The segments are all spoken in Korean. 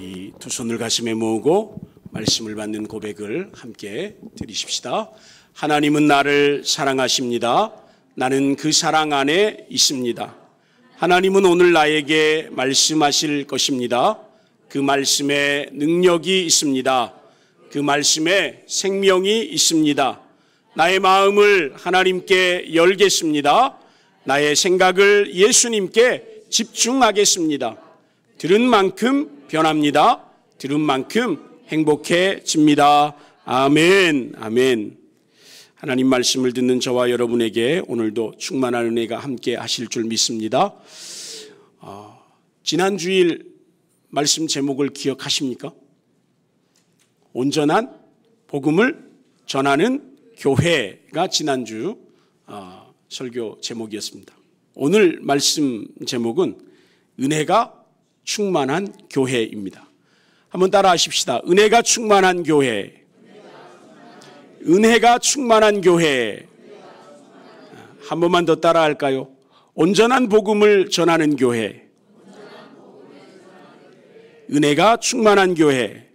우리 두 손을 가슴에 모으고 말씀을 받는 고백을 함께 드리십시다. 하나님은 나를 사랑하십니다. 나는 그 사랑 안에 있습니다. 하나님은 오늘 나에게 말씀하실 것입니다. 그 말씀에 능력이 있습니다. 그 말씀에 생명이 있습니다. 나의 마음을 하나님께 열겠습니다. 나의 생각을 예수님께 집중하겠습니다. 들은 만큼 변합니다. 들은 만큼 행복해집니다. 아멘, 아멘. 하나님 말씀을 듣는 저와 여러분에게 오늘도 충만한 은혜가 함께 하실 줄 믿습니다. 지난 주일 말씀 제목을 기억하십니까? 온전한 복음을 전하는 교회가 지난주 설교 제목이었습니다. 오늘 말씀 제목은 은혜가 충만한 교회입니다. 한번 따라 하십시다. 은혜가 충만한 교회. 은혜가 충만한 교회. 한 번만 더 따라 할까요? 온전한 복음을 전하는 교회. 은혜가 충만한 교회.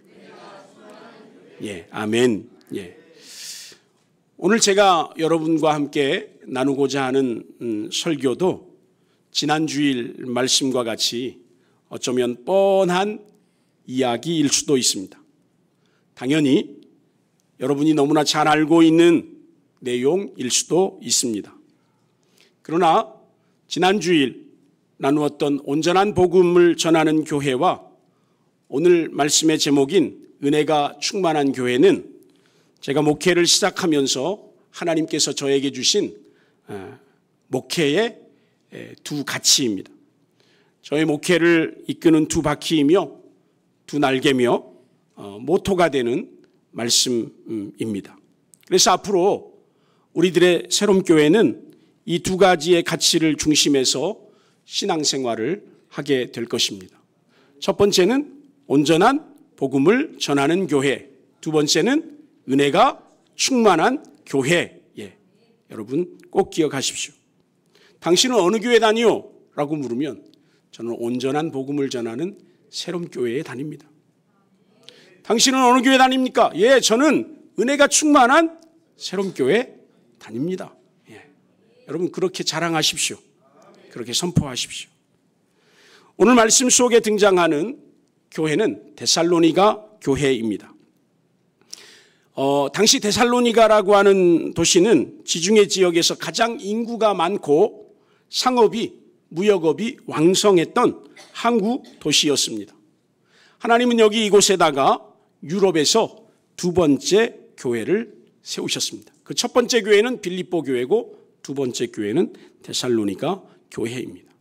예, 아멘. 예. 오늘 제가 여러분과 함께 나누고자 하는 설교도 지난 주일 말씀과 같이 어쩌면 뻔한 이야기일 수도 있습니다. 당연히 여러분이 너무나 잘 알고 있는 내용일 수도 있습니다. 그러나 지난 주일 나누었던 온전한 복음을 전하는 교회와 오늘 말씀의 제목인 은혜가 충만한 교회는 제가 목회를 시작하면서 하나님께서 저에게 주신 목회의 두 가치입니다. 저의 목회를 이끄는 두 바퀴이며 두 날개며 모토가 되는 말씀입니다. 그래서 앞으로 우리들의 새로운 교회는 이 두 가지의 가치를 중심해서 신앙생활을 하게 될 것입니다. 첫 번째는 온전한 복음을 전하는 교회, 두 번째는 은혜가 충만한 교회. 예, 여러분 꼭 기억하십시오. 당신은 어느 교회 다니요? 라고 물으면 저는 온전한 복음을 전하는 새로운 교회에 다닙니다. 당신은 어느 교회 다닙니까? 예, 저는 은혜가 충만한 새로운 교회 다닙니다. 예, 여러분 그렇게 자랑하십시오. 그렇게 선포하십시오. 오늘 말씀 속에 등장하는 교회는 데살로니가 교회입니다. 당시 데살로니가라고 하는 도시는 지중해 지역에서 가장 인구가 많고 상업이 무역업이 왕성했던 항구 도시였습니다. 하나님은 여기 이곳에다가 유럽에서 두 번째 교회를 세우셨습니다. 그 첫 번째 교회는 빌립보 교회고 두 번째 교회는 데살로니가 교회입니다.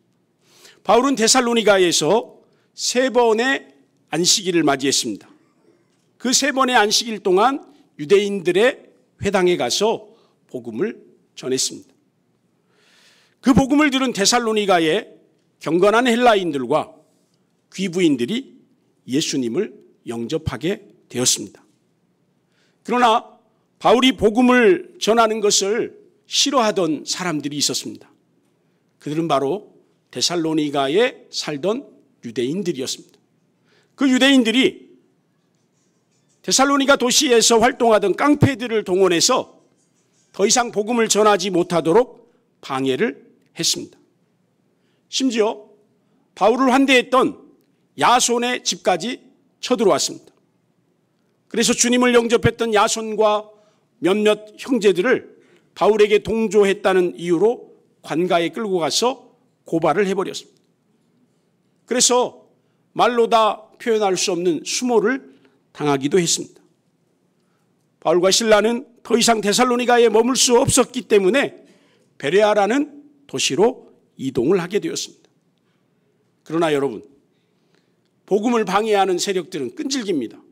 바울은 데살로니가에서 세 번의 안식일을 맞이했습니다. 그 세 번의 안식일 동안 유대인들의 회당에 가서 복음을 전했습니다. 그 복음을 들은 데살로니가의 경건한 헬라인들과 귀부인들이 예수님을 영접하게 되었습니다. 그러나 바울이 복음을 전하는 것을 싫어하던 사람들이 있었습니다. 그들은 바로 데살로니가에 살던 유대인들이었습니다. 그 유대인들이 데살로니가 도시에서 활동하던 깡패들을 동원해서 더 이상 복음을 전하지 못하도록 방해를 했습니다. 심지어 바울을 환대했던 야손의 집까지 쳐들어왔습니다. 그래서 주님을 영접했던 야손과 몇몇 형제들을 바울에게 동조했다는 이유로 관가에 끌고 가서 고발을 해버렸습니다. 그래서 말로 다 표현할 수 없는 수모를 당하기도 했습니다. 바울과 실라는 더 이상 데살로니가에 머물 수 없었기 때문에 베레아라는 도시로 이동을 하게 되었습니다. 그러나 여러분, 복음을 방해하는 세력들은 끈질깁니다.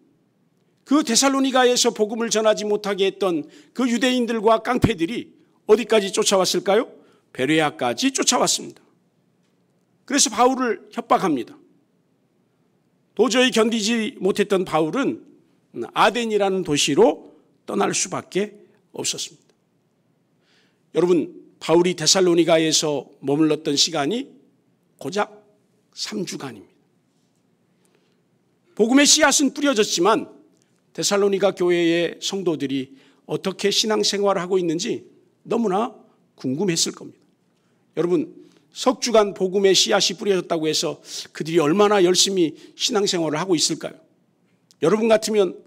그 데살로니가에서 복음을 전하지 못하게 했던 그 유대인들과 깡패들이 어디까지 쫓아왔을까요? 베레아까지 쫓아왔습니다. 그래서 바울을 협박합니다. 도저히 견디지 못했던 바울은 아덴이라는 도시로 떠날 수밖에 없었습니다. 여러분, 바울이 데살로니가에서 머물렀던 시간이 고작 3주간입니다. 복음의 씨앗은 뿌려졌지만 데살로니가 교회의 성도들이 어떻게 신앙생활을 하고 있는지 너무나 궁금했을 겁니다. 여러분, 석주간 복음의 씨앗이 뿌려졌다고 해서 그들이 얼마나 열심히 신앙생활을 하고 있을까요? 여러분 같으면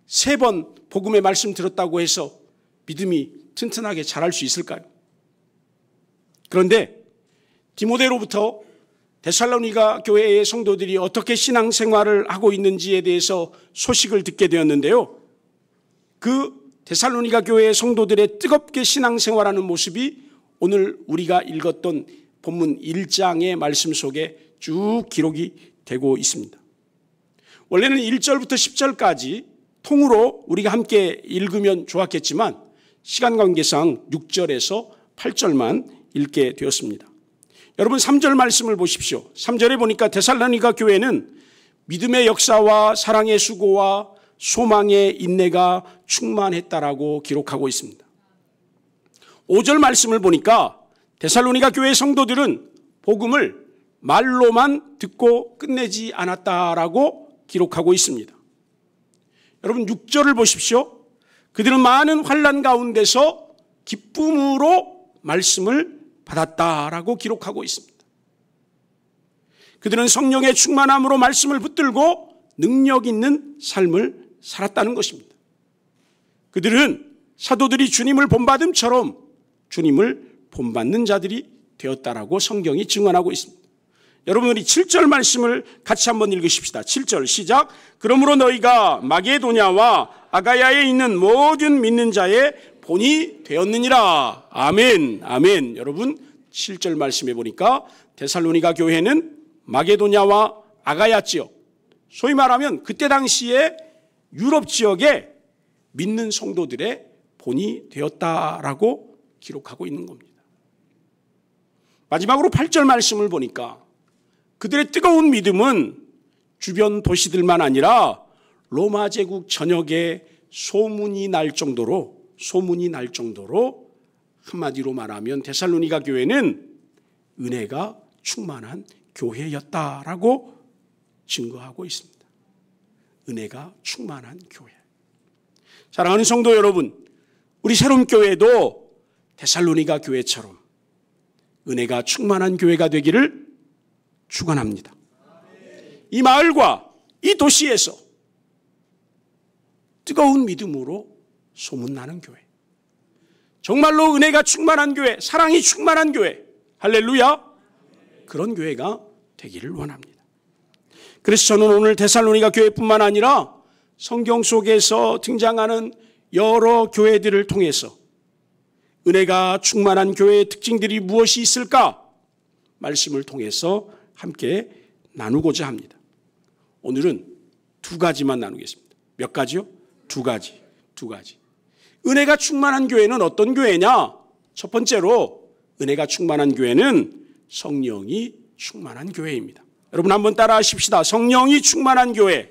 3번 복음의 말씀 들었다고 해서 믿음이 튼튼하게 자랄 수 있을까요? 그런데 디모데로부터 데살로니가 교회의 성도들이 어떻게 신앙생활을 하고 있는지에 대해서 소식을 듣게 되었는데요. 그 데살로니가 교회의 성도들의 뜨겁게 신앙생활하는 모습이 오늘 우리가 읽었던 본문 1장의 말씀 속에 쭉 기록이 되고 있습니다. 원래는 1절부터 10절까지 통으로 우리가 함께 읽으면 좋았겠지만 시간 관계상 6절에서 8절만 읽게 되었습니다. 여러분 3절 말씀을 보십시오. 3절에 보니까 데살로니가 교회는 믿음의 역사와 사랑의 수고와 소망의 인내가 충만했다라고 기록하고 있습니다. 5절 말씀을 보니까 데살로니가 교회 성도들은 복음을 말로만 듣고 끝내지 않았다라고 기록하고 있습니다. 여러분 6절을 보십시오. 그들은 많은 환난 가운데서 기쁨으로 말씀을 받았다라고 기록하고 있습니다. 그들은 성령의 충만함으로 말씀을 붙들고 능력 있는 삶을 살았다는 것입니다. 그들은 사도들이 주님을 본받음처럼 주님을 본받는 자들이 되었다라고 성경이 증언하고 있습니다. 여러분 우리 7절 말씀을 같이 한번 읽으십시다. 7절 시작. 그러므로 너희가 마게도냐와 아가야에 있는 모든 믿는 자의 본이 되었느니라. 아멘. 아멘. 여러분 7절 말씀해 보니까 데살로니가 교회는 마게도냐와 아가야 지역, 소위 말하면 그때 당시에 유럽 지역에 믿는 성도들의 본이 되었다라고 기록하고 있는 겁니다. 마지막으로 8절 말씀을 보니까 그들의 뜨거운 믿음은 주변 도시들만 아니라 로마 제국 전역에 소문이 날 정도로 한마디로 말하면 데살로니가 교회는 은혜가 충만한 교회였다라고 증거하고 있습니다. 은혜가 충만한 교회. 사랑하는 성도 여러분, 우리 새로운 교회도 데살로니가 교회처럼 은혜가 충만한 교회가 되기를 축원합니다. 이 마을과 이 도시에서 뜨거운 믿음으로 소문나는 교회, 정말로 은혜가 충만한 교회, 사랑이 충만한 교회, 할렐루야, 그런 교회가 되기를 원합니다. 그래서 저는 오늘 데살로니가 교회뿐만 아니라 성경 속에서 등장하는 여러 교회들을 통해서 은혜가 충만한 교회의 특징들이 무엇이 있을까? 말씀을 통해서 함께 나누고자 합니다. 오늘은 2가지만 나누겠습니다. 몇 가지요? 2가지. 은혜가 충만한 교회는 어떤 교회냐? 첫 번째로 은혜가 충만한 교회는 성령이 충만한 교회입니다. 여러분 한번 따라 하십시다. 성령이 충만한 교회.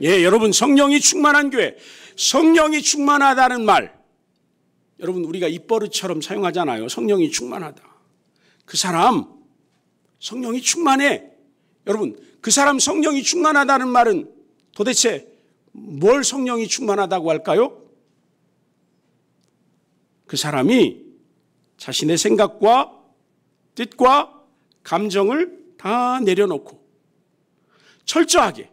예, 여러분 성령이 충만한 교회. 성령이 충만하다는 말, 여러분 우리가 입버릇처럼 사용하잖아요. 성령이 충만하다. 그 사람 성령이 충만해. 여러분 그 사람 성령이 충만하다는 말은 도대체 뭘 성령이 충만하다고 할까요? 그 사람이 자신의 생각과 뜻과 감정을 다 내려놓고 철저하게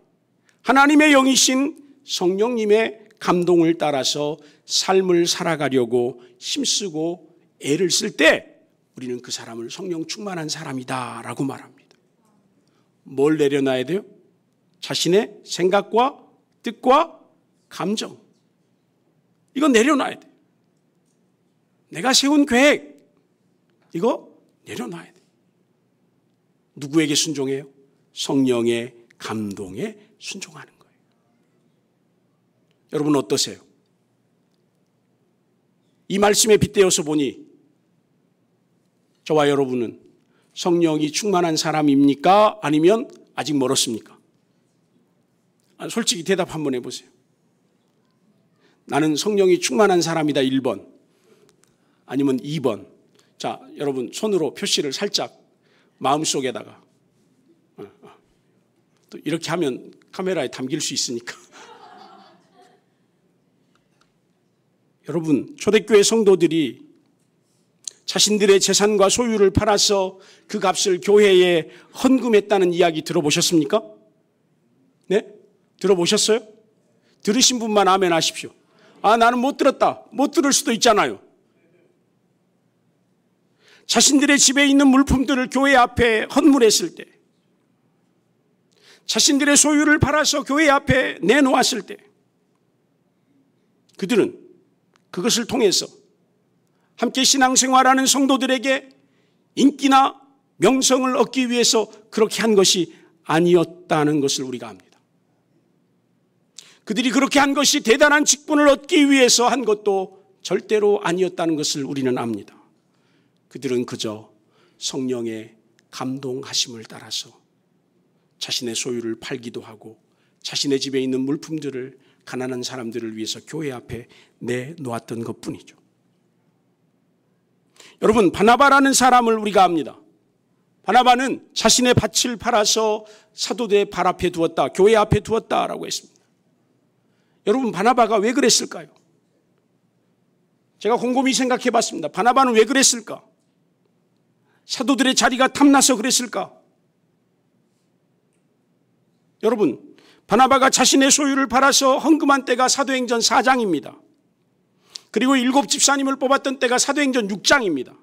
하나님의 영이신 성령님의 감동을 따라서 삶을 살아가려고 힘쓰고 애를 쓸 때 우리는 그 사람을 성령 충만한 사람이다라고 말합니다. 뭘 내려놔야 돼요? 자신의 생각과 뜻과 감정, 이거 내려놔야 돼요. 내가 세운 계획, 이거 내려놔야 돼요. 누구에게 순종해요? 성령의 감동에 순종하는 거예요. 여러분 어떠세요? 이 말씀에 빗대어서 보니 저와 여러분은 성령이 충만한 사람입니까? 아니면 아직 멀었습니까? 솔직히 대답 한번 해보세요. 나는 성령이 충만한 사람이다 1번 아니면 2번. 자, 여러분 손으로 표시를 살짝 마음속에다가 또 이렇게 하면 카메라에 담길 수 있으니까. 여러분, 초대교회 성도들이 자신들의 재산과 소유를 팔아서 그 값을 교회에 헌금했다는 이야기 들어보셨습니까? 네? 들어보셨어요? 들으신 분만 아멘 하십시오. 아, 나는 못 들었다. 못 들을 수도 있잖아요. 자신들의 집에 있는 물품들을 교회 앞에 헌물했을 때, 자신들의 소유를 팔아서 교회 앞에 내놓았을 때, 그들은 그것을 통해서 함께 신앙생활하는 성도들에게 인기나 명성을 얻기 위해서 그렇게 한 것이 아니었다는 것을 우리가 압니다. 그들이 그렇게 한 것이 대단한 직분을 얻기 위해서 한 것도 절대로 아니었다는 것을 우리는 압니다. 그들은 그저 성령의 감동하심을 따라서 자신의 소유를 팔기도 하고 자신의 집에 있는 물품들을 가난한 사람들을 위해서 교회 앞에 내놓았던 것뿐이죠. 여러분, 바나바라는 사람을 우리가 압니다. 바나바는 자신의 밭을 팔아서 사도들의 발 앞에 두었다, 교회 앞에 두었다라고 했습니다. 여러분, 바나바가 왜 그랬을까요? 제가 곰곰이 생각해 봤습니다. 바나바는 왜 그랬을까? 사도들의 자리가 탐나서 그랬을까? 여러분, 바나바가 자신의 소유를 팔아서 헌금한 때가 사도행전 4장입니다. 그리고 7 집사님을 뽑았던 때가 사도행전 6장입니다.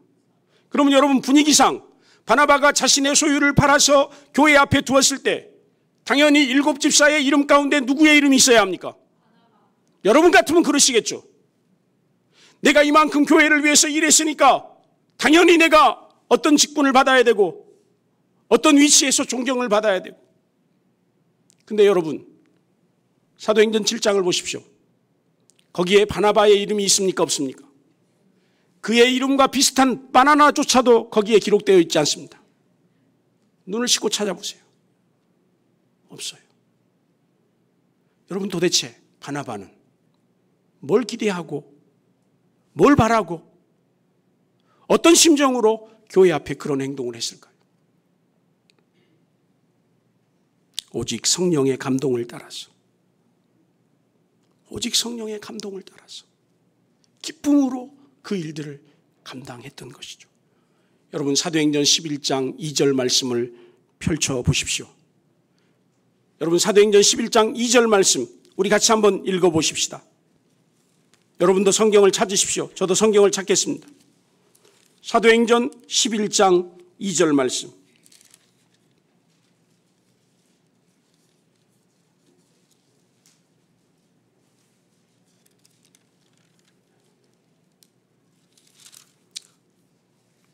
그러면 여러분, 분위기상 바나바가 자신의 소유를 팔아서 교회 앞에 두었을 때 당연히 7 집사의 이름 가운데 누구의 이름이 있어야 합니까? 여러분 같으면 그러시겠죠. 내가 이만큼 교회를 위해서 일했으니까 당연히 내가 어떤 직분을 받아야 되고 어떤 위치에서 존경을 받아야 되고. 근데 여러분, 사도행전 7장을 보십시오. 거기에 바나바의 이름이 있습니까? 없습니까? 그의 이름과 비슷한 바나나조차도 거기에 기록되어 있지 않습니다. 눈을 씻고 찾아보세요. 없어요. 여러분, 도대체 바나바는 뭘 기대하고 뭘 바라고 어떤 심정으로 교회 앞에 그런 행동을 했을까요? 오직 성령의 감동을 따라서, 오직 성령의 감동을 따라서 기쁨으로 그 일들을 감당했던 것이죠. 여러분, 사도행전 11장 2절 말씀을 펼쳐보십시오. 여러분, 사도행전 11장 2절 말씀 우리 같이 한번 읽어보십시다. 여러분도 성경을 찾으십시오. 저도 성경을 찾겠습니다. 사도행전 11장 2절 말씀.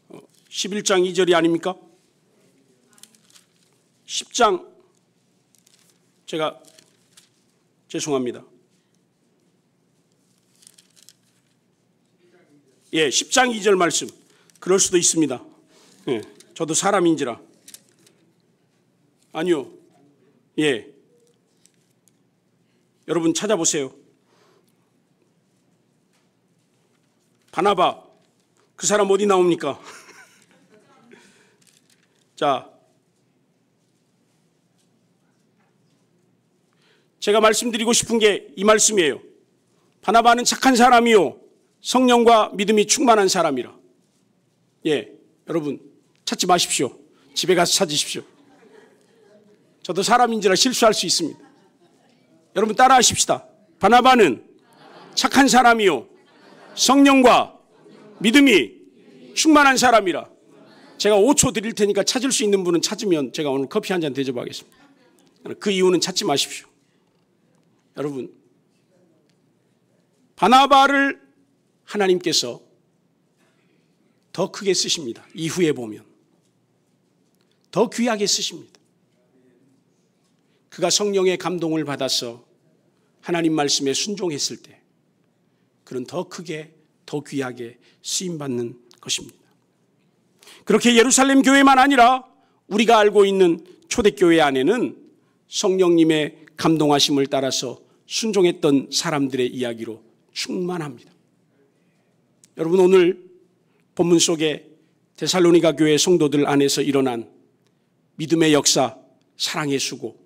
어, 11장 2절이 아닙니까? 10장, 제가 죄송합니다. 예, 10장 2절 말씀. 그럴 수도 있습니다. 예, 저도 사람인지라. 아니요. 예. 여러분 찾아보세요. 바나바, 그 사람 어디 나옵니까? 자, 제가 말씀드리고 싶은 게 이 말씀이에요. 바나바는 착한 사람이요, 성령과 믿음이 충만한 사람이라. 예, 여러분 찾지 마십시오. 집에 가서 찾으십시오. 저도 사람인지라 실수할 수 있습니다. 여러분 따라하십시다. 바나바는 착한 사람이요, 성령과 믿음이 충만한 사람이라. 제가 5초 드릴 테니까 찾을 수 있는 분은 찾으면 제가 오늘 커피 한 잔 대접하겠습니다. 그 이유는 찾지 마십시오. 여러분, 바나바를 하나님께서 더 크게 쓰십니다. 이후에 보면 더 귀하게 쓰십니다. 그가 성령의 감동을 받아서 하나님 말씀에 순종했을 때 그는 더 크게, 더 귀하게 쓰임받는 것입니다. 그렇게 예루살렘 교회만 아니라 우리가 알고 있는 초대교회 안에는 성령님의 감동하심을 따라서 순종했던 사람들의 이야기로 충만합니다. 여러분, 오늘 본문 속에 데살로니가 교회 성도들 안에서 일어난 믿음의 역사, 사랑의 수고,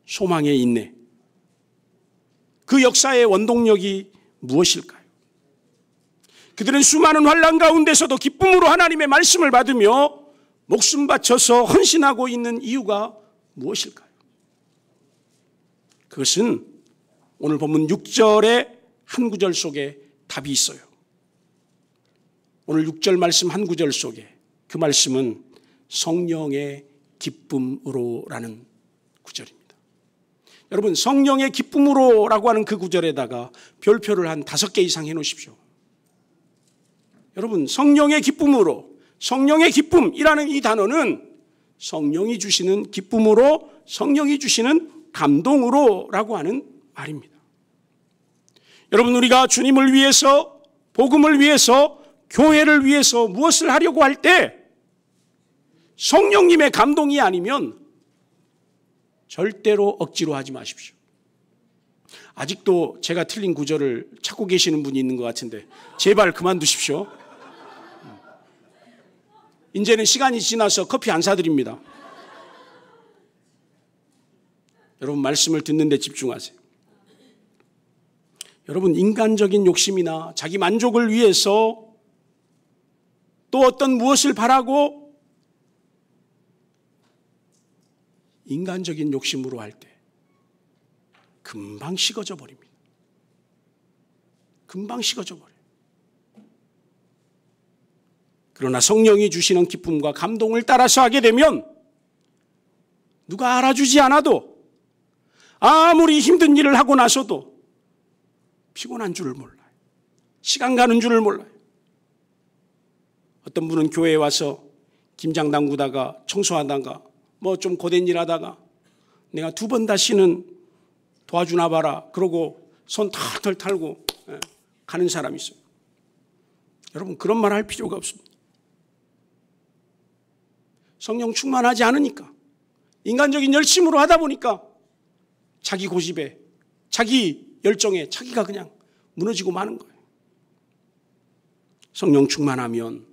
소망의 인내, 그 역사의 원동력이 무엇일까요? 그들은 수많은 환난 가운데서도 기쁨으로 하나님의 말씀을 받으며 목숨 바쳐서 헌신하고 있는 이유가 무엇일까요? 그것은 오늘 본문 6절의 한 구절 속에 답이 있어요. 오늘 6절 말씀 한 구절 속에 그 말씀은 성령의 기쁨으로라는 구절입니다. 여러분, 성령의 기쁨으로라고 하는 그 구절에다가 별표를 한 5개 이상 해놓으십시오. 여러분, 성령의 기쁨으로, 성령의 기쁨이라는 이 단어는 성령이 주시는 기쁨으로, 성령이 주시는 감동으로라고 하는 말입니다. 여러분, 우리가 주님을 위해서, 복음을 위해서, 교회를 위해서 무엇을 하려고 할 때 성령님의 감동이 아니면 절대로 억지로 하지 마십시오. 아직도 제가 틀린 구절을 찾고 계시는 분이 있는 것 같은데 제발 그만두십시오. 이제는 시간이 지나서 커피 안 사드립니다. 여러분, 말씀을 듣는 데 집중하세요. 여러분, 인간적인 욕심이나 자기 만족을 위해서 또 어떤 무엇을 바라고 인간적인 욕심으로 할 때 금방 식어져 버립니다. 금방 식어져 버려요. 그러나 성령이 주시는 기쁨과 감동을 따라서 하게 되면 누가 알아주지 않아도 아무리 힘든 일을 하고 나서도 피곤한 줄을 몰라요. 시간 가는 줄을 몰라요. 어떤 분은 교회에 와서 김장 담그다가 청소하다가 뭐 좀 고된 일 하다가 내가 2번 다시는 도와주나 봐라 그러고 손 털털 탈고 가는 사람이 있어요. 여러분, 그런 말 할 필요가 없습니다. 성령 충만하지 않으니까, 인간적인 열심으로 하다 보니까 자기 고집에, 자기 열정에 자기가 그냥 무너지고 마는 거예요. 성령 충만하면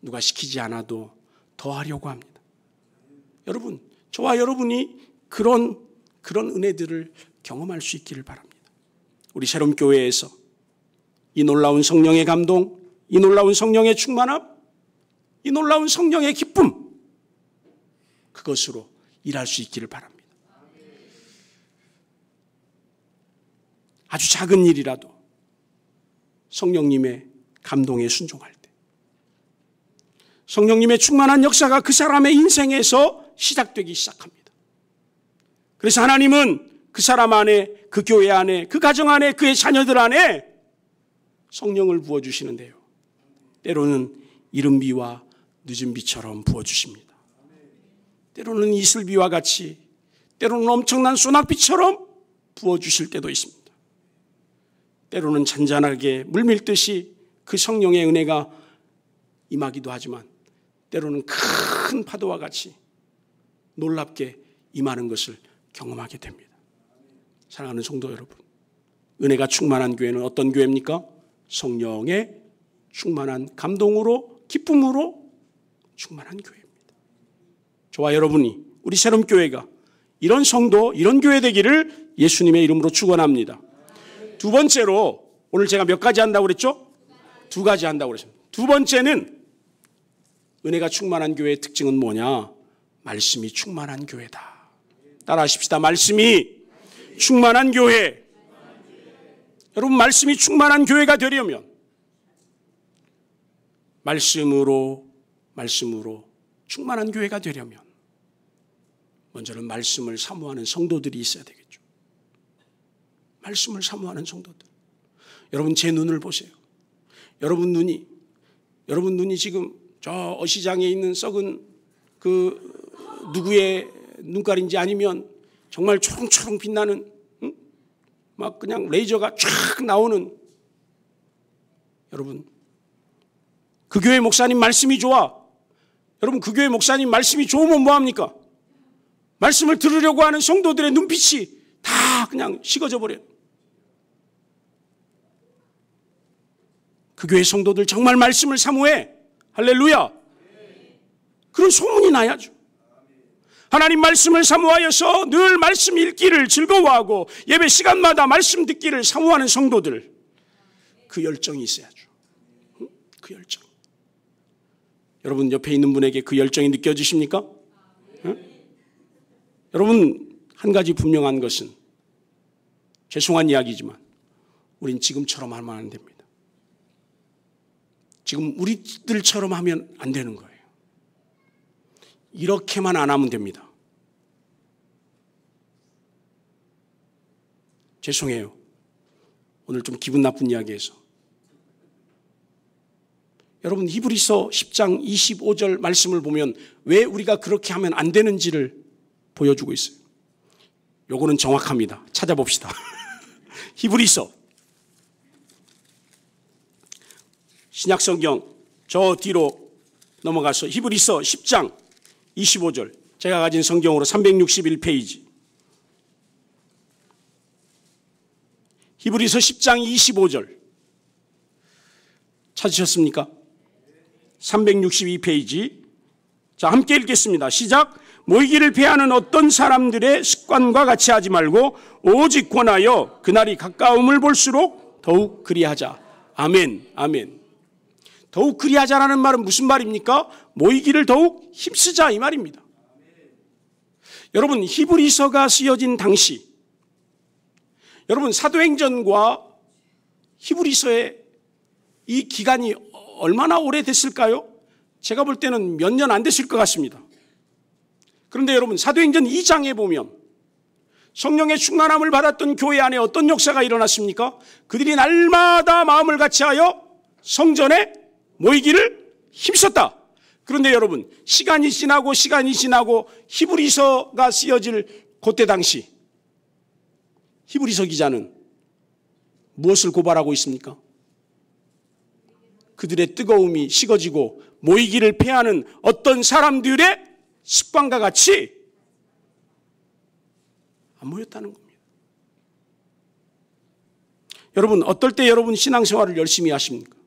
누가 시키지 않아도 더 하려고 합니다. 여러분, 저와 여러분이 그런 은혜들을 경험할 수 있기를 바랍니다. 우리 새롬교회에서 이 놀라운 성령의 감동, 이 놀라운 성령의 충만함, 이 놀라운 성령의 기쁨, 그것으로 일할 수 있기를 바랍니다. 아주 작은 일이라도 성령님의 감동에 순종할 때, 성령님의 충만한 역사가 그 사람의 인생에서 시작되기 시작합니다. 그래서 하나님은 그 사람 안에, 그 교회 안에, 그 가정 안에, 그의 자녀들 안에 성령을 부어주시는데요, 때로는 이른 비와 늦은 비처럼 부어주십니다. 때로는 이슬비와 같이, 때로는 엄청난 소낙비처럼 부어주실 때도 있습니다. 때로는 잔잔하게 물밀듯이 그 성령의 은혜가 임하기도 하지만 때로는 큰 파도와 같이 놀랍게 임하는 것을 경험하게 됩니다. 사랑하는 성도 여러분, 은혜가 충만한 교회는 어떤 교회입니까? 성령의 충만한 감동으로, 기쁨으로 충만한 교회입니다. 저와 여러분이, 우리 새롬교회가 이런 성도, 이런 교회 되기를 예수님의 이름으로 축원합니다. 두 번째로, 오늘 제가 몇 가지 한다고 그랬죠? 2가지 한다고 그랬습니다. 두 번째는 은혜가 충만한 교회의 특징은 뭐냐? 말씀이 충만한 교회다. 따라 하십시다. 말씀이 충만한 교회. 여러분, 말씀이 충만한 교회가 되려면 말씀으로 충만한 교회가 되려면 먼저는 말씀을 사모하는 성도들이 있어야 되겠죠. 말씀을 사모하는 성도들. 여러분, 제 눈을 보세요. 여러분 눈이 지금 저 어시장에 있는 썩은 그 누구의 눈깔인지, 아니면 정말 초롱초롱 빛나는 막 그냥 레이저가 쫙 나오는, 여러분, 그 교회 목사님 말씀이 좋아. 여러분, 그 교회 목사님 말씀이 좋으면 뭐합니까? 말씀을 들으려고 하는 성도들의 눈빛이 다 그냥 식어져 버려요. 그 교회 성도들 정말 말씀을 사모해. 할렐루야. 그런 소문이 나야죠. 하나님 말씀을 사모하여서 늘 말씀 읽기를 즐거워하고 예배 시간마다 말씀 듣기를 사모하는 성도들, 그 열정이 있어야죠. 그 열정. 여러분 옆에 있는 분에게 그 열정이 느껴지십니까? 여러분 한 가지 분명한 것은, 죄송한 이야기지만 우린 지금처럼 하면 안 됩니다. 지금 우리들처럼 하면 안 되는 거예요. 이렇게만 안 하면 됩니다. 죄송해요. 오늘 좀 기분 나쁜 이야기해서. 여러분 히브리서 10장 25절 말씀을 보면 왜 우리가 그렇게 하면 안 되는지를 보여주고 있어요. 요거는 정확합니다. 찾아봅시다. 히브리서 신약성경 저 뒤로 넘어가서 히브리서 10장 25절, 제가 가진 성경으로 361페이지, 히브리서 10장 25절 찾으셨습니까? 362페이지. 자, 함께 읽겠습니다. 시작. 모이기를 패하는 어떤 사람들의 습관과 같이 하지 말고 오직 권하여 그날이 가까움을 볼수록 더욱 그리하자. 아멘. 아멘. 더욱 그리하자라는 말은 무슨 말입니까? 모이기를 더욱 힘쓰자 이 말입니다. 여러분 히브리서가 쓰여진 당시, 여러분 사도행전과 히브리서의 이 기간이 얼마나 오래됐을까요? 제가 볼 때는 몇 년 안 됐을 것 같습니다. 그런데 여러분 사도행전 2장에 보면 성령의 충만함을 받았던 교회 안에 어떤 역사가 일어났습니까? 그들이 날마다 마음을 같이하여 성전에 모이기를 힘썼다. 그런데 여러분 시간이 지나고 히브리서가 쓰여질 그때 당시 히브리서 기자는 무엇을 고발하고 있습니까? 그들의 뜨거움이 식어지고 모이기를 패하는 어떤 사람들의 습관과 같이 안 모였다는 겁니다. 여러분 어떨 때 여러분 신앙생활을 열심히 하십니까?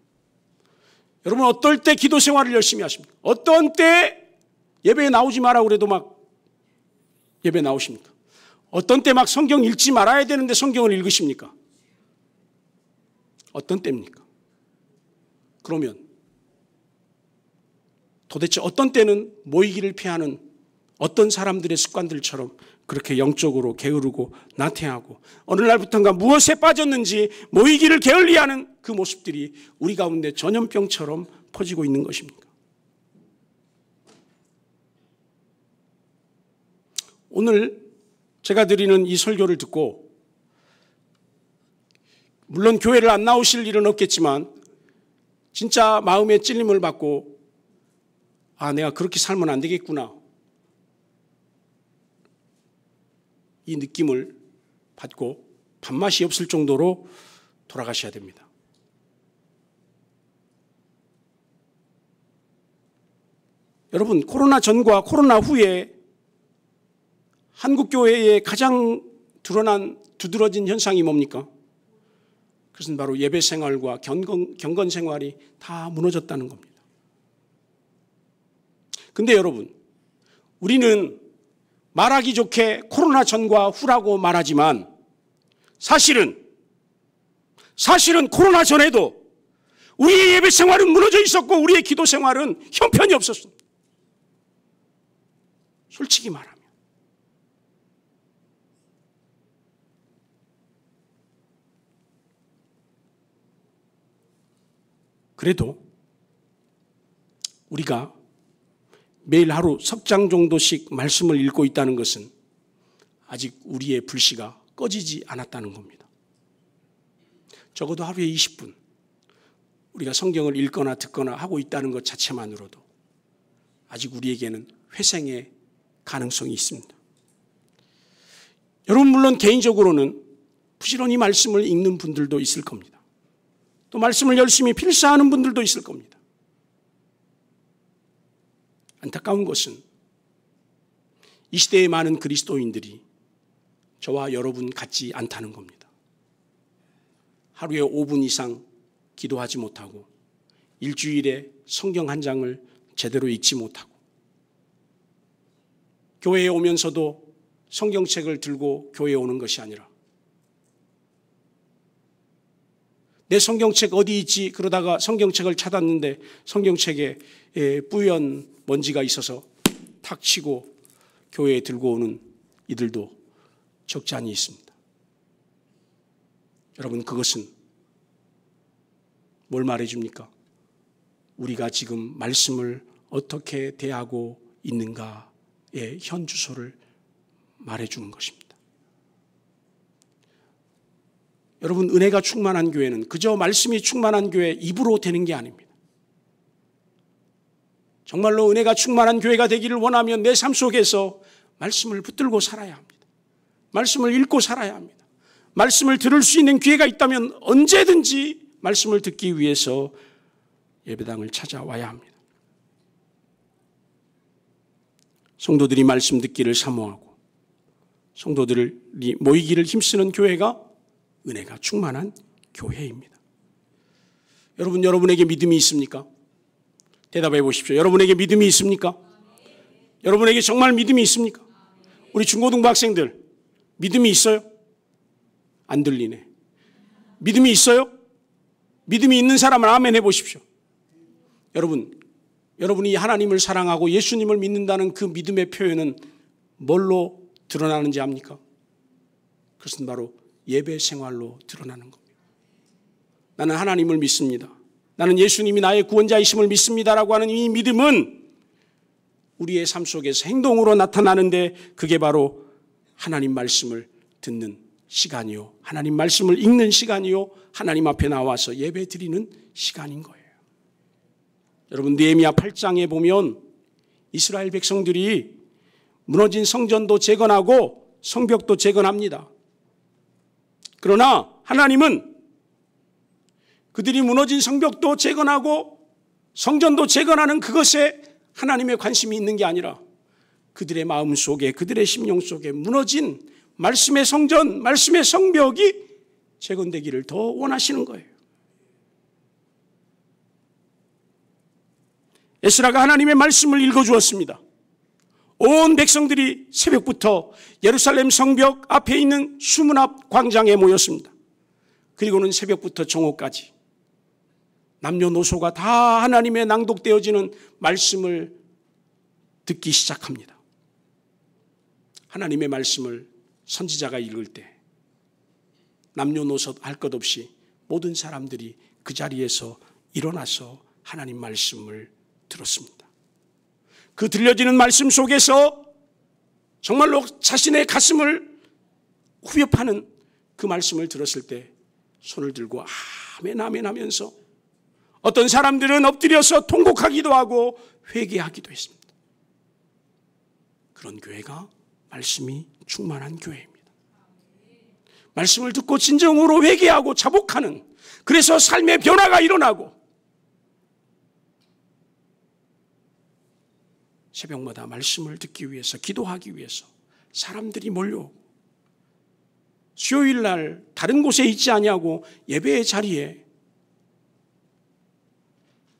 여러분 어떨 때 기도 생활을 열심히 하십니까? 어떤 때 예배에 나오지 마라 그래도 막 예배 나오십니까? 어떤 때 막 성경 읽지 말아야 되는데 성경을 읽으십니까? 어떤 때입니까? 그러면 도대체 어떤 때는 모이기를 피하는 어떤 사람들의 습관들처럼 그렇게 영적으로 게으르고 나태하고 어느 날부터인가 무엇에 빠졌는지 모이기를 게을리하는 그 모습들이 우리 가운데 전염병처럼 퍼지고 있는 것입니까? 오늘 제가 드리는 이 설교를 듣고 물론 교회를 안 나오실 일은 없겠지만 진짜 마음의 찔림을 받고 내가 그렇게 살면 안 되겠구나 이 느낌을 받고 밥맛이 없을 정도로 돌아가셔야 됩니다. 여러분 코로나 전과 코로나 후에 한국교회에 가장 두드러진 현상이 뭡니까? 그것은 바로 예배 생활과 경건 생활이 다 무너졌다는 겁니다. 근데 여러분 우리는 말하기 좋게 코로나 전과 후라고 말하지만 사실은 코로나 전에도 우리의 예배 생활은 무너져 있었고 우리의 기도 생활은 형편이 없었습니다. 솔직히 말하면. 그래도 우리가 매일 하루 석 장 정도씩 말씀을 읽고 있다는 것은 아직 우리의 불씨가 꺼지지 않았다는 겁니다. 적어도 하루에 20분 우리가 성경을 읽거나 듣거나 하고 있다는 것 자체만으로도 아직 우리에게는 회생의 가능성이 있습니다. 여러분 물론 개인적으로는 부지런히 말씀을 읽는 분들도 있을 겁니다. 또 말씀을 열심히 필사하는 분들도 있을 겁니다. 안타까운 것은 이 시대의 많은 그리스도인들이 저와 여러분 같지 않다는 겁니다. 하루에 5분 이상 기도하지 못하고 일주일에 성경 한 장을 제대로 읽지 못하고 교회에 오면서도 성경책을 들고 교회에 오는 것이 아니라 내 성경책 어디 있지? 그러다가 성경책을 찾았는데 성경책에 뿌연 먼지가 있어서 탁 치고 교회에 들고 오는 이들도 적지 않이 있습니다. 여러분, 그것은 뭘 말해줍니까? 우리가 지금 말씀을 어떻게 대하고 있는가의 현주소를 말해주는 것입니다. 여러분, 은혜가 충만한 교회는 그저 말씀이 충만한 교회 입으로 되는 게 아닙니다. 정말로 은혜가 충만한 교회가 되기를 원하면 내 삶 속에서 말씀을 붙들고 살아야 합니다. 말씀을 읽고 살아야 합니다. 말씀을 들을 수 있는 기회가 있다면 언제든지 말씀을 듣기 위해서 예배당을 찾아와야 합니다. 성도들이 말씀 듣기를 사모하고 성도들이 모이기를 힘쓰는 교회가 은혜가 충만한 교회입니다. 여러분, 여러분에게 믿음이 있습니까? 대답해 보십시오. 여러분에게 믿음이 있습니까? 여러분에게 정말 믿음이 있습니까? 우리 중고등부 학생들 믿음이 있어요? 안 들리네. 믿음이 있어요? 믿음이 있는 사람은 아멘 해보십시오. 여러분이 하나님을 사랑하고 예수님을 믿는다는 그 믿음의 표현은 뭘로 드러나는지 압니까? 그것은 바로 예배 생활로 드러나는 겁니다. 나는 하나님을 믿습니다. 나는 예수님이 나의 구원자이심을 믿습니다라고 하는 이 믿음은 우리의 삶 속에서 행동으로 나타나는데 그게 바로 하나님 말씀을 듣는 시간이요, 하나님 말씀을 읽는 시간이요, 하나님 앞에 나와서 예배 드리는 시간인 거예요. 여러분, 느헤미야 8장에 보면 이스라엘 백성들이 무너진 성전도 재건하고 성벽도 재건합니다. 그러나 하나님은 그들이 무너진 성벽도 재건하고 성전도 재건하는 그것에 하나님의 관심이 있는 게 아니라 그들의 마음 속에, 그들의 심령 속에 무너진 말씀의 성전, 말씀의 성벽이 재건되기를 더 원하시는 거예요. 에스라가 하나님의 말씀을 읽어주었습니다. 온 백성들이 새벽부터 예루살렘 성벽 앞에 있는 수문 앞 광장에 모였습니다. 그리고는 새벽부터 정오까지 남녀노소가 다 하나님의 낭독되어지는 말씀을 듣기 시작합니다. 하나님의 말씀을 선지자가 읽을 때 남녀노소 할 것 없이 모든 사람들이 그 자리에서 일어나서 하나님 말씀을 들었습니다. 그 들려지는 말씀 속에서 정말로 자신의 가슴을 후벼파는 그 말씀을 들었을 때 손을 들고 아멘 아멘 하면서 어떤 사람들은 엎드려서 통곡하기도 하고 회개하기도 했습니다. 그런 교회가 말씀이 충만한 교회입니다. 말씀을 듣고 진정으로 회개하고 자복하는, 그래서 삶의 변화가 일어나고 새벽마다 말씀을 듣기 위해서, 기도하기 위해서 사람들이 몰려오고 수요일 날 다른 곳에 있지 아니하고 예배의 자리에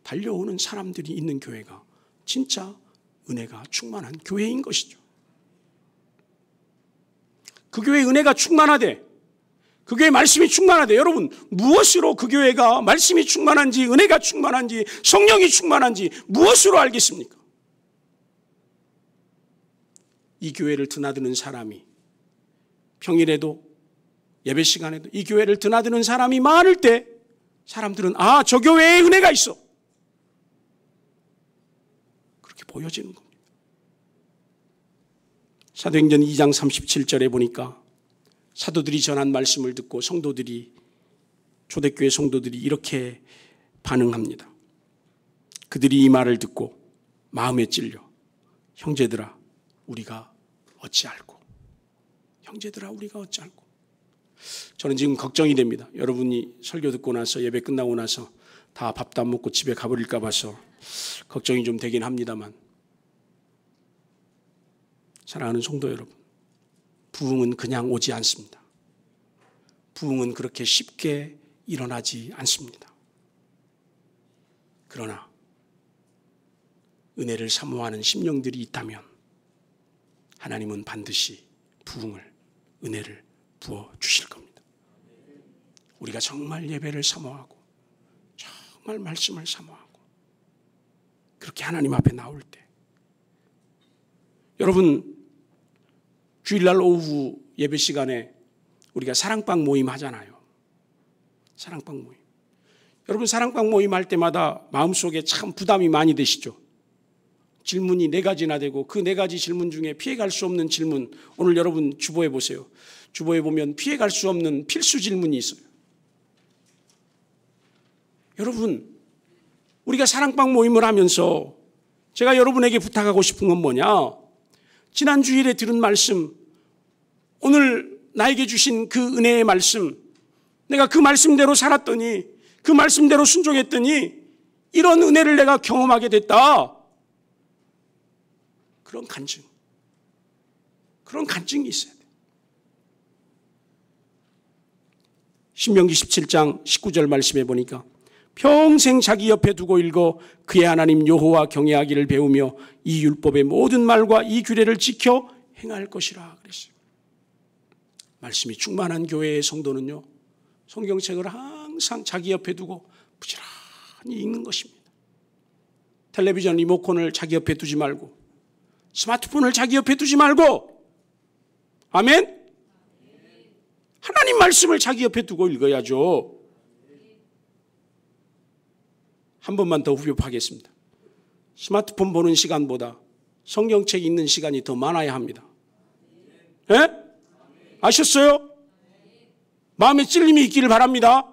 달려오는 사람들이 있는 교회가 진짜 은혜가 충만한 교회인 것이죠. 그 교회에 은혜가 충만하되, 그 교회에 말씀이 충만하되, 여러분 무엇으로 그 교회가 말씀이 충만한지, 은혜가 충만한지, 성령이 충만한지 무엇으로 알겠습니까? 이 교회를 드나드는 사람이, 평일에도 예배 시간에도 이 교회를 드나드는 사람이 많을 때 사람들은 아, 저 교회에 은혜가 있어, 그렇게 보여지는 겁니다. 사도행전 2장 37절에 보니까 사도들이 전한 말씀을 듣고 성도들이, 초대교회 성도들이 이렇게 반응합니다. 그들이 이 말을 듣고 마음에 찔려 형제들아 우리가 어찌알고, 형제들아 우리가 어찌알고. 저는 지금 걱정이 됩니다. 여러분이 설교 듣고 나서, 예배 끝나고 나서 다 밥도 안 먹고 집에 가버릴까 봐서 걱정이 좀 되긴 합니다만, 사랑하는 성도 여러분, 부흥은 그냥 오지 않습니다. 부흥은 그렇게 쉽게 일어나지 않습니다. 그러나 은혜를 사모하는 심령들이 있다면 하나님은 반드시 부흥을, 은혜를 부어주실 겁니다. 우리가 정말 예배를 사모하고 정말 말씀을 사모하고 그렇게 하나님 앞에 나올 때, 여러분 주일날 오후 예배 시간에 우리가 사랑방 모임 하잖아요. 사랑방 모임. 여러분 사랑방 모임 할 때마다 마음속에 참 부담이 많이 되시죠? 질문이 4가지나 되고 그 4가지 질문 중에 피해갈 수 없는 질문, 오늘 여러분 주보에 보세요. 주보에 보면 피해갈 수 없는 필수 질문이 있어요. 여러분, 우리가 사랑방 모임을 하면서 제가 여러분에게 부탁하고 싶은 건 뭐냐? 지난 주일에 들은 말씀, 오늘 나에게 주신 그 은혜의 말씀, 내가 그 말씀대로 살았더니, 그 말씀대로 순종했더니 이런 은혜를 내가 경험하게 됐다. 그런 간증, 그런 간증이 있어야 돼. 신명기 17장 19절 말씀해 보니까 평생 자기 옆에 두고 읽어 그의 하나님 여호와 경외하기를 배우며 이 율법의 모든 말과 이 규례를 지켜 행할 것이라 그랬어요. 말씀이 충만한 교회의 성도는요, 성경책을 항상 자기 옆에 두고 부지런히 읽는 것입니다. 텔레비전 리모컨을 자기 옆에 두지 말고, 스마트폰을 자기 옆에 두지 말고, 아멘? 하나님 말씀을 자기 옆에 두고 읽어야죠. 한 번만 더 후벼파겠습니다. 스마트폰 보는 시간보다 성경책 읽는 시간이 더 많아야 합니다. 예? 아셨어요? 마음에 찔림이 있기를 바랍니다.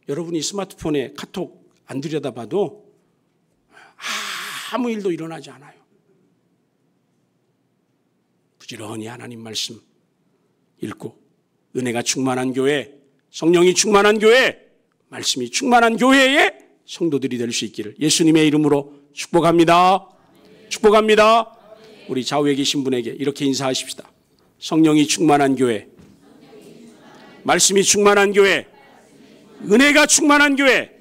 여러분이 스마트폰에 카톡 안 들여다봐도 아무 일도 일어나지 않아요. 부지런히 하나님 말씀 읽고 은혜가 충만한 교회, 성령이 충만한 교회, 말씀이 충만한 교회의 성도들이 될 수 있기를 예수님의 이름으로 축복합니다. 축복합니다. 우리 좌우에 계신 분에게 이렇게 인사하십시다. 성령이 충만한 교회, 말씀이 충만한 교회, 은혜가 충만한 교회,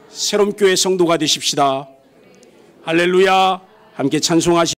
새로운 교회 성도가 되십시다. 할렐루야. 함께 찬송하시